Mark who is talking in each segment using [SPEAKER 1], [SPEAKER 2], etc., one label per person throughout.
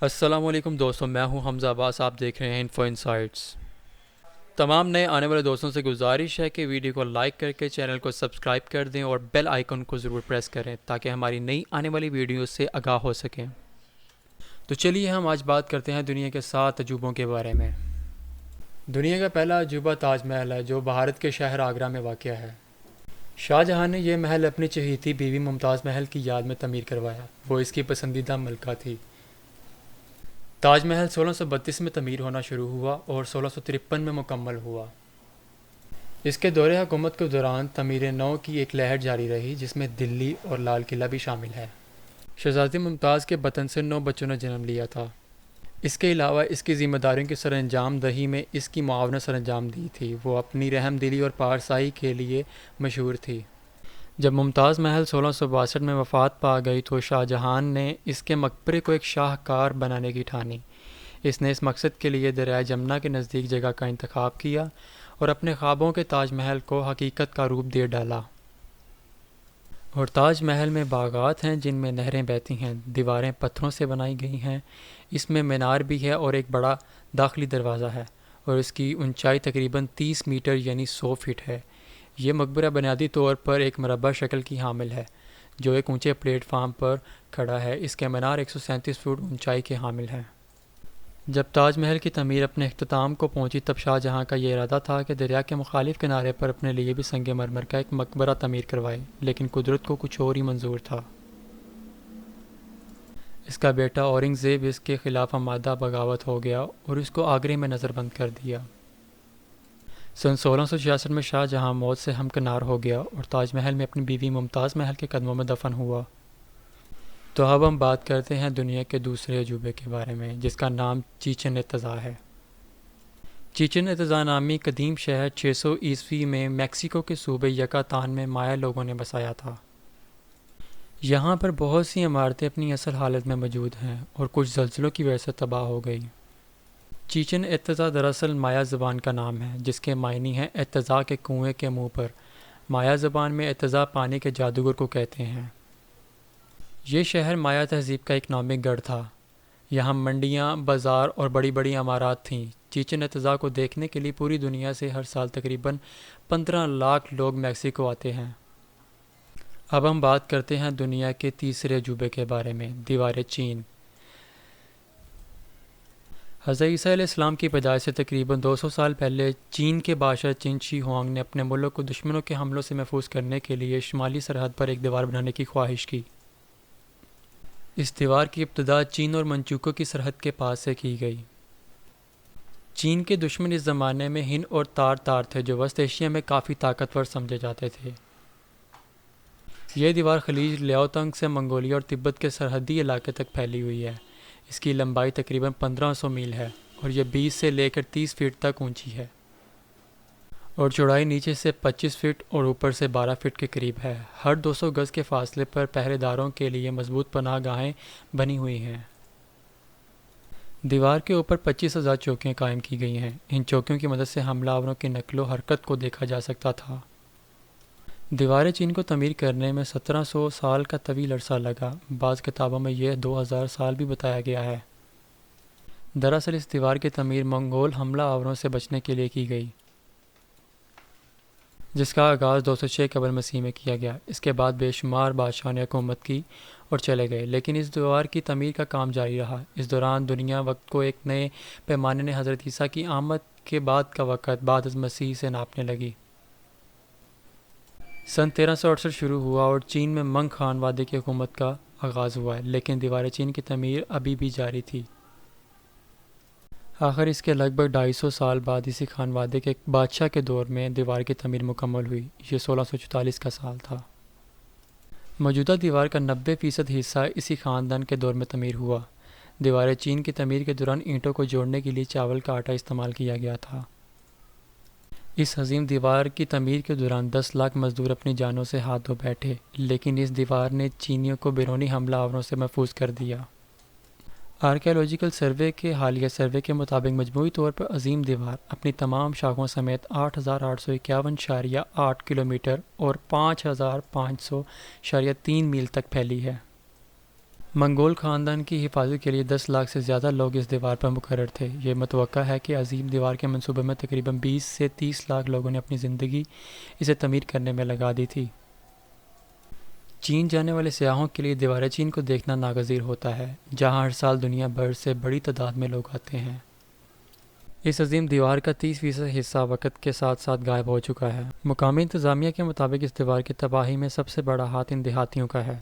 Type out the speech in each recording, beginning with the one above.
[SPEAKER 1] السلام علیکم دوستوں، میں ہوں حمزہ عباس. آپ دیکھ رہے ہیں انفو انسائٹس. تمام نئے آنے والے دوستوں سے گزارش ہے کہ ویڈیو کو لائک کر کے چینل کو سبسکرائب کر دیں اور بیل آئیکن کو ضرور پریس کریں تاکہ ہماری نئی آنے والی ویڈیوز سے آگاہ ہو سکیں. تو چلیے ہم آج بات کرتے ہیں دنیا کے 7 عجوبوں کے بارے میں. دنیا کا پہلا عجوبہ تاج محل ہے جو بھارت کے شہر آگرہ میں واقع ہے. شاہ جہاں نے یہ محل اپنی چہیتی بیوی ممتاز محل کی یاد میں تعمیر کروایا. وہ اس کی پسندیدہ ملکہ تھی. تاج محل 1632 میں تعمیر ہونا شروع ہوا اور 1653 میں مکمل ہوا. اس کے دور حکومت کے دوران تعمیر نو کی ایک لہر جاری رہی جس میں دلی اور لال قلعہ بھی شامل ہے. شہزادی ممتاز کے بطن سے 9 بچوں نے جنم لیا تھا. اس کے علاوہ اس کی ذمہ داریوں کی سر انجام دہی میں اس کی معاونت سر انجام دی تھی. وہ اپنی رحم دلی اور پارسائی کے لیے مشہور تھی. جب ممتاز محل 1662 میں وفات پا گئی تو شاہ جہان نے اس کے مقبرے کو ایک شاہکار بنانے کی ٹھانی. اس نے اس مقصد کے لیے دریائے جمنا کے نزدیک جگہ کا انتخاب کیا اور اپنے خوابوں کے تاج محل کو حقیقت کا روپ دے ڈالا. اور تاج محل میں باغات ہیں جن میں نہریں بہتی ہیں. دیواریں پتھروں سے بنائی گئی ہیں. اس میں مینار بھی ہے اور ایک بڑا داخلی دروازہ ہے اور اس کی اونچائی تقریباً 30 میٹر یعنی 100 فٹ ہے. یہ مقبرہ بنیادی طور پر ایک مربع شکل کی حامل ہے جو ایک اونچے پلیٹ فارم پر کھڑا ہے. اس کے مینار 137 فٹ اونچائی کے حامل ہے. جب تاج محل کی تعمیر اپنے اختتام کو پہنچی تب شاہ جہاں کا یہ ارادہ تھا کہ دریا کے مخالف کنارے پر اپنے لیے بھی سنگ مرمر کا ایک مقبرہ تعمیر کروائے، لیکن قدرت کو کچھ اور ہی منظور تھا. اس کا بیٹا اورنگ زیب اس کے خلاف آمادہ بغاوت ہو گیا اور اس کو آگرے میں نظر بند کر دیا. سن 1666 میں شاہ جہاں موت سے ہمکنار ہو گیا اور تاج محل میں اپنی بیوی ممتاز محل کے قدموں میں دفن ہوا. تو اب ہم بات کرتے ہیں دنیا کے دوسرے عجوبے کے بارے میں جس کا نام چیچن اطزا ہے. چیچن اطزا نامی قدیم شہر 600 عیسوی میں میکسیکو کے صوبے یکاتان میں مایا لوگوں نے بسایا تھا. یہاں پر بہت سی عمارتیں اپنی اصل حالت میں موجود ہیں اور کچھ زلزلوں کی وجہ سے تباہ ہو گئی. چیچن اطزا دراصل مایا زبان کا نام ہے جس کے معنی ہیں اطزا کے کنویں کے منہ پر. مایا زبان میں اطزا پانی کے جادوگر کو کہتے ہیں. یہ شہر مایا تہذیب کا اکنامک گڑھ تھا. یہاں منڈیاں، بازار اور بڑی بڑی عمارات تھیں. چیچن اطزا کو دیکھنے کے لیے پوری دنیا سے ہر سال تقریباً 15 لاکھ لوگ میکسیکو آتے ہیں. اب ہم بات کرتے ہیں دنیا کے تیسرے عجوبے کے بارے میں، دیوار چین. حضرت عیسیٰ علیہ السلام کی پیدائش سے تقریباً 200 سال پہلے چین کے بادشاہ چن شی ہوانگ نے اپنے ملک کو دشمنوں کے حملوں سے محفوظ کرنے کے لیے شمالی سرحد پر ایک دیوار بنانے کی خواہش کی. اس دیوار کی ابتدا چین اور منچوکو کی سرحد کے پاس سے کی گئی. چین کے دشمن اس زمانے میں ہند اور تار تھے جو وسط ایشیا میں کافی طاقتور سمجھے جاتے تھے. یہ دیوار خلیج لیاوتنگ سے منگولیا اور تبت کے سرحدی علاقے تک پھیلی ہوئی ہے. اس کی لمبائی تقریباً 1500 میل ہے اور یہ 20 سے لے کر 30 فٹ تک اونچی ہے اور چوڑائی نیچے سے 25 فٹ اور اوپر سے 12 فٹ کے قریب ہے. ہر 200 گز کے فاصلے پر پہرے داروں کے لیے مضبوط پناہ گاہیں بنی ہوئی ہیں. دیوار کے اوپر 25,000 چوکیاں قائم کی گئی ہیں. ان چوکیوں کی مدد سے حملہ آوروں کی نقل و حرکت کو دیکھا جا سکتا تھا. دیوار چین کو تعمیر کرنے میں 1700 سال کا طویل عرصہ لگا. بعض کتابوں میں یہ 2000 سال بھی بتایا گیا ہے. دراصل اس دیوار کی تعمیر منگول حملہ آوروں سے بچنے کے لیے کی گئی جس کا آغاز 206 قبل مسیح میں کیا گیا. اس کے بعد بے شمار بادشاہوں نے حکومت کی اور چلے گئے لیکن اس دیوار کی تعمیر کا کام جاری رہا. اس دوران دنیا وقت کو ایک نئے پیمانے نے حضرت عیسیٰ کی آمد کے بعد کا وقت بعد از مسیح سے ناپنے لگی. سن 1368 شروع ہوا اور چین میں منگ خانوادے کی حکومت کا آغاز ہوا ہے لیکن دیوار چین کی تعمیر ابھی بھی جاری تھی. آخر اس کے لگ بھگ 250 سال بعد اسی خانوادے کے ایک بادشاہ کے دور میں دیوار کی تعمیر مکمل ہوئی. یہ 1644 کا سال تھا. موجودہ دیوار کا 90% حصہ اسی خاندان کے دور میں تعمیر ہوا. دیوار چین کی تعمیر کے دوران اینٹوں کو جوڑنے کے لیے چاول کا آٹا استعمال کیا گیا تھا. اس عظیم دیوار کی تعمیر کے دوران 10 لاکھ مزدور اپنی جانوں سے ہاتھ دھو بیٹھے لیکن اس دیوار نے چینیوں کو بیرونی حملہ آوروں سے محفوظ کر دیا. آرکیالوجیکل سروے کے حالیہ سروے کے مطابق مجموعی طور پر عظیم دیوار اپنی تمام شاخوں سمیت 8851.8 کلومیٹر اور 5500.3 میل تک پھیلی ہے. منگول خاندان کی حفاظت کے لیے 10 لاکھ سے زیادہ لوگ اس دیوار پر مقرر تھے۔ یہ متوقع ہے کہ عظیم دیوار کے منصوبے میں تقریباً 20 سے 30 لاکھ لوگوں نے اپنی زندگی اسے تعمیر کرنے میں لگا دی تھی۔ چین جانے والے سیاحوں کے لیے دیوار چین کو دیکھنا ناگزیر ہوتا ہے، جہاں ہر سال دنیا بھر سے بڑی تعداد میں لوگ آتے ہیں۔ اس عظیم دیوار کا 30% حصہ وقت کے ساتھ ساتھ غائب ہو چکا ہے۔ مقامی انتظامیہ کے مطابق اس دیوار کی تباہی میں سب سے بڑا ہاتھ ان دیہاتیوں کا ہے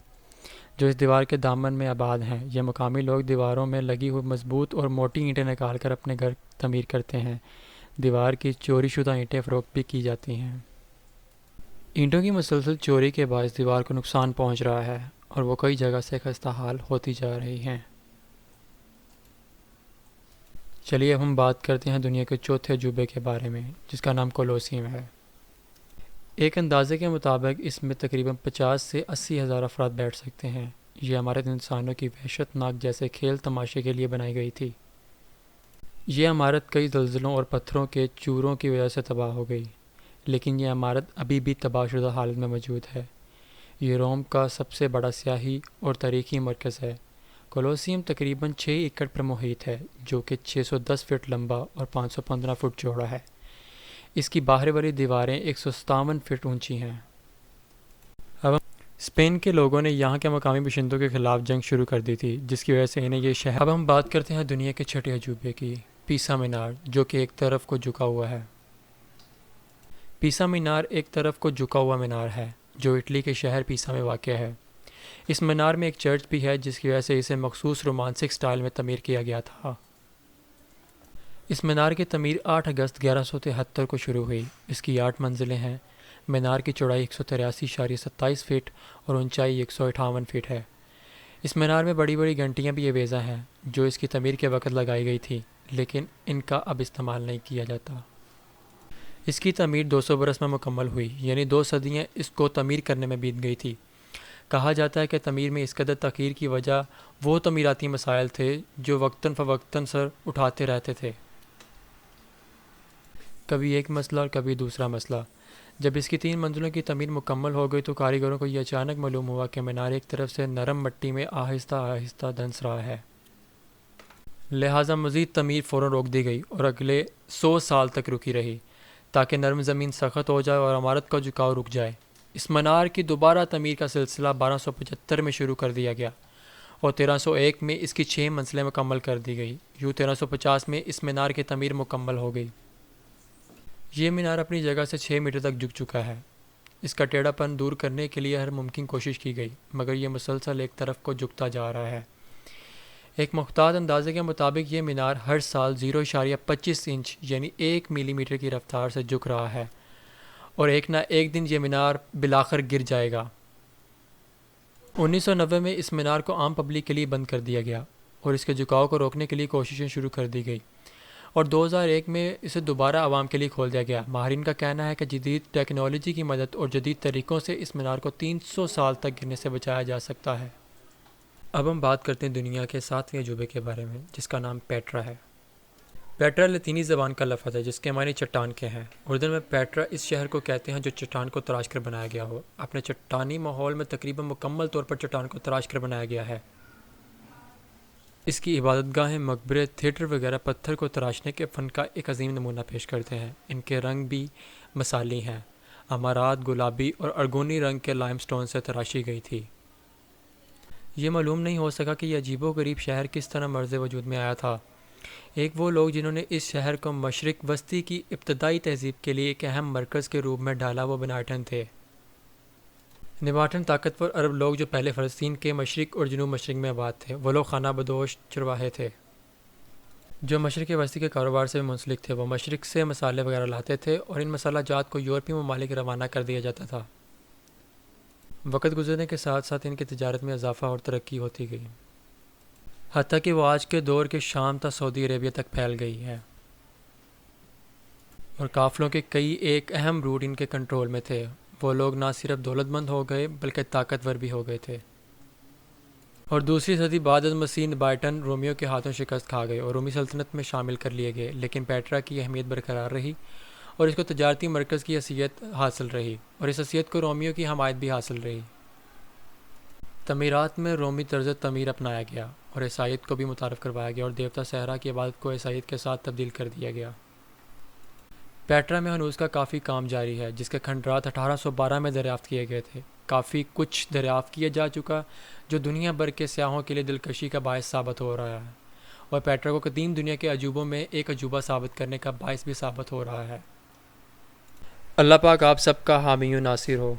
[SPEAKER 1] جو اس دیوار کے دامن میں آباد ہیں۔ یہ مقامی لوگ دیواروں میں لگی ہوئی مضبوط اور موٹی اینٹیں نکال کر اپنے گھر تعمیر کرتے ہیں۔ دیوار کی چوری شدہ اینٹیں فروخت بھی کی جاتی ہیں۔ اینٹوں کی مسلسل چوری کے باعث دیوار کو نقصان پہنچ رہا ہے اور وہ کئی جگہ سے خستہ حال ہوتی جا رہی ہیں۔ چلیے اب ہم بات کرتے ہیں دنیا کے چوتھے عجوبے کے بارے میں، جس کا نام کولوسیم ہے۔ ایک اندازے کے مطابق اس میں تقریباً 50 سے 80 ہزار افراد بیٹھ سکتے ہیں۔ یہ عمارت انسانوں کی وحشت ناک جیسے کھیل تماشے کے لیے بنائی گئی تھی۔ یہ عمارت کئی زلزلوں اور پتھروں کے چوروں کی وجہ سے تباہ ہو گئی، لیکن یہ عمارت ابھی بھی تباہ شدہ حالت میں موجود ہے۔ یہ روم کا سب سے بڑا سیاحی اور تاریخی مرکز ہے۔ کولوسیم تقریباً 6 ایکڑ پر محیط ہے، جو کہ 610 فٹ لمبا اور 515 فٹ چوڑا ہے۔ اس کی باہر والی دیواریں 157 فٹ اونچی ہیں۔ اسپین کے لوگوں نے یہاں کے مقامی باشندوں کے خلاف جنگ شروع کر دی تھی، جس کی وجہ سے انہیں یہ شہر۔ اب ہم بات کرتے ہیں دنیا کے چھٹے عجوبے کی، پیسا مینار، جو کہ ایک طرف کو جھکا ہوا ہے۔ پیسا مینار ایک طرف کو جھکا ہوا مینار ہے جو اٹلی کے شہر پیسا میں واقع ہے۔ اس مینار میں ایک چرچ بھی ہے، جس کی وجہ سے اسے مخصوص رومانسک سٹائل میں تعمیر کیا گیا تھا۔ اس مینار کی تعمیر 8 اگست 1173 کو شروع ہوئی۔ اس کی 8 منزلیں ہیں۔ مینار کی چوڑائی 183.27 فٹ اور اونچائی 158 فٹ ہے۔ اس مینار میں بڑی بڑی گھنٹیاں بھی اعویزہ ہیں جو اس کی تعمیر کے وقت لگائی گئی تھی، لیکن ان کا اب استعمال نہیں کیا جاتا۔ اس کی تعمیر 200 برس میں مکمل ہوئی، یعنی 2 صدیاں اس کو تعمیر کرنے میں بیت گئی تھی۔ کہا جاتا ہے کہ تعمیر میں اس قدر تاخیر کی وجہ وہ تعمیراتی مسائل تھے جو وقتاً فوقتاً سر اٹھاتے رہتے تھے، کبھی ایک مسئلہ اور کبھی دوسرا مسئلہ۔ جب اس کی 3 منزلوں کی تعمیر مکمل ہو گئی تو کاریگروں کو یہ اچانک معلوم ہوا کہ مینار ایک طرف سے نرم مٹی میں آہستہ آہستہ دھنس رہا ہے، لہٰذا مزید تعمیر فوراً روک دی گئی اور اگلے 100 سال تک رکی رہی تاکہ نرم زمین سخت ہو جائے اور عمارت کا جھکاؤ رک جائے۔ اس مینار کی دوبارہ تعمیر کا سلسلہ 1275 میں شروع کر دیا گیا اور 1301 میں اس کی 6 منزلیں مکمل کر دی گئی۔ یوں 1350 میں اس مینار کی تعمیر مکمل ہو گئی۔ یہ مینار اپنی جگہ سے 6 میٹر تک جھک چکا ہے۔ اس کا ٹیڑھا پن دور کرنے کے لیے ہر ممکن کوشش کی گئی، مگر یہ مسلسل ایک طرف کو جھکتا جا رہا ہے۔ ایک محتاط اندازے کے مطابق یہ مینار ہر سال 0.25 انچ یعنی 1 ملی میٹر کی رفتار سے جھک رہا ہے اور ایک نہ ایک دن یہ مینار بالآخر گر جائے گا۔ 1990 میں اس مینار کو عام پبلک کے لیے بند کر دیا گیا اور اس کے جھکاؤ کو روکنے کے لیے کوششیں شروع کر دی گئی اور 2001 میں اسے دوبارہ عوام کے لیے کھول دیا گیا۔ ماہرین کا کہنا ہے کہ جدید ٹیکنالوجی کی مدد اور جدید طریقوں سے اس مینار کو 300 سال تک گرنے سے بچایا جا سکتا ہے۔ اب ہم بات کرتے ہیں دنیا کے 7ویں عجوبے کے بارے میں، جس کا نام پیٹرا ہے۔ پیٹرا لاطینی زبان کا لفظ ہے جس کے معنی چٹان کے ہیں۔ اردو میں پیٹرا اس شہر کو کہتے ہیں جو چٹان کو تراش کر بنایا گیا ہو۔ اپنے چٹانی ماحول میں تقریباً مکمل طور پر چٹان کو تراش کر بنایا گیا ہے۔ اس کی عبادت گاہیں، مقبرے، تھیٹر وغیرہ پتھر کو تراشنے کے فن کا ایک عظیم نمونہ پیش کرتے ہیں۔ ان کے رنگ بھی مثالی ہیں۔ عمارات گلابی اور ارگونی رنگ کے لائم سٹون سے تراشی گئی تھی۔ یہ معلوم نہیں ہو سکا کہ یہ عجیب و غریب شہر کس طرح مرز وجود میں آیا تھا۔ ایک وہ لوگ جنہوں نے اس شہر کو مشرق وسطی کی ابتدائی تہذیب کے لیے ایک اہم مرکز کے روپ میں ڈالا وہ بناٹن تھے۔ نباٹن طاقتور عرب لوگ جو پہلے فلسطین کے مشرق اور جنوب مشرق میں آباد تھے۔ وہ لوگ خانہ بدوش چرواہے تھے جو مشرق وسطی کے کاروبار سے بھی منسلک تھے۔ وہ مشرق سے مسالے وغیرہ لاتے تھے اور ان مسالہ جات کو یورپی ممالک روانہ کر دیا جاتا تھا۔ وقت گزرنے کے ساتھ ساتھ ان کی تجارت میں اضافہ اور ترقی ہوتی گئی، حتیٰ کہ وہ آج کے دور کے شام تا سعودی عربیہ تک پھیل گئی ہے اور قافلوں کے کئی ایک اہم روٹ ان کے کنٹرول میں تھے۔ وہ لوگ نہ صرف دولت مند ہو گئے بلکہ طاقتور بھی ہو گئے تھے، اور دوسری صدی بعد از مسیح نباٹن رومیوں کے ہاتھوں شکست کھا گئے اور رومی سلطنت میں شامل کر لیے گئے، لیکن پیٹرا کی اہمیت برقرار رہی اور اس کو تجارتی مرکز کی حیثیت حاصل رہی اور اس حیثیت کو رومیوں کی حمایت بھی حاصل رہی۔ تعمیرات میں رومی طرز تعمیر اپنایا گیا اور عیسائیت کو بھی متعارف کروایا گیا اور دیوتا صحرا کی عبادت کو عیسائیت کے ساتھ تبدیل کر دیا گیا۔ پیٹرا میں ہنوز کا کافی کام جاری ہے، جس کے کھنڈرات 1812 میں دریافت کیے گئے تھے۔ کافی کچھ دریافت کیا جا چکا جو دنیا بھر کے سیاحوں کے لیے دلکشی کا باعث ثابت ہو رہا ہے، اور پیٹرا کو قدیم دنیا کے عجوبوں میں ایک عجوبہ ثابت کرنے کا باعث بھی ثابت ہو رہا ہے۔ اللہ پاک آپ سب کا حامی و ناصر ہو۔